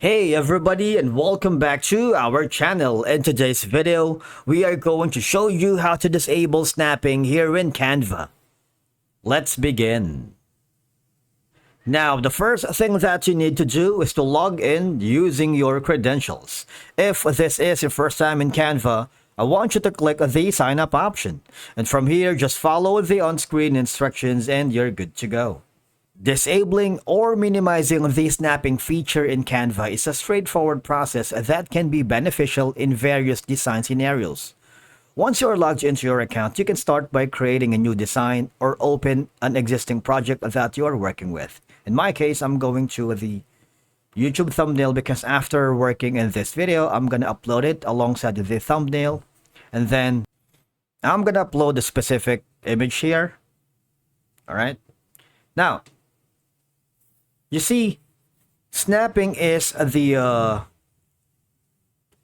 Hey everybody, and welcome back to our channel. In today's video, we are going to show you how to disable snapping here in Canva. Let's begin. Now, the first thing that you need to do is to log in using your credentials. If this is your first time in Canva, I want you to click the sign up option. And from here, just follow the on-screen instructions and you're good to go. Disabling or minimizing the snapping feature in Canva is a straightforward process that can be beneficial in various design scenarios. Once you are logged into your account, you can start by creating a new design or open an existing project that you are working with. In my case, I'm going to the YouTube thumbnail because after working in this video, I'm going to upload it alongside the thumbnail. And then I'm going to upload a specific image here. All right. Now, you see, snapping is the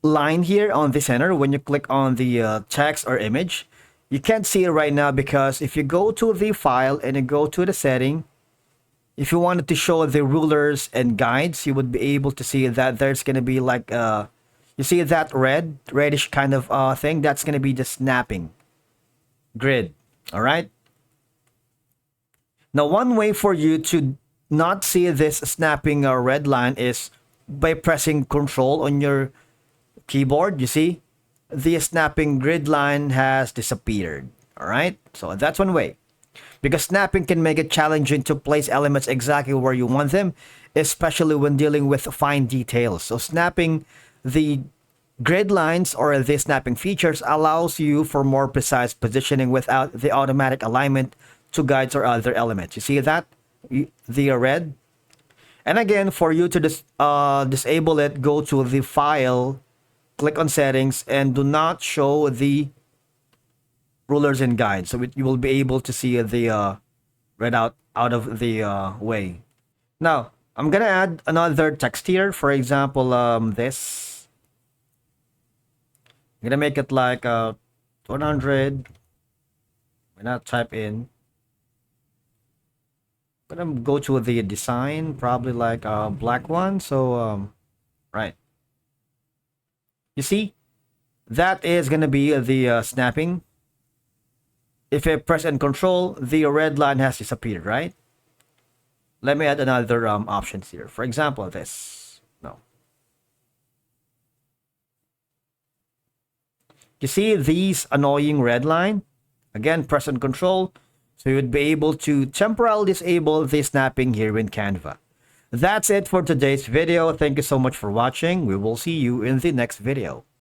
line here on the center when you click on the text or image. You can't see it right now because if you go to the file and you go to the setting, if you wanted to show the rulers and guides, you would be able to see that there's going to be like, you see that reddish kind of thing? That's going to be the snapping grid. All right. Now, one way for you to not see this snapping red line is by pressing Control on your keyboard. You see, the snapping grid line has disappeared. All right, so that's one way. Because snapping can make it challenging to place elements exactly where you want them, especially when dealing with fine details. So snapping the grid lines or the snapping features allows you for more precise positioning without the automatic alignment to guides or other elements. You see that? The red. And again, for you to disable it, go to the file, click on settings, and do not show the rulers and guides. So you will be able to see the red out of the way. Now, I'm gonna add another text here. For example, this. I'm gonna make it like 100. We're not type in. I'm gonna go to the design, probably like a black one. So right, you see, that is gonna be the snapping. If I press and control, the red line has disappeared, right? Let me add another options here. For example, this. No, you see these annoying red line? Again, press and control. So you would be able to temporarily disable the snapping here in Canva. That's it for today's video. Thank you so much for watching. We will see you in the next video.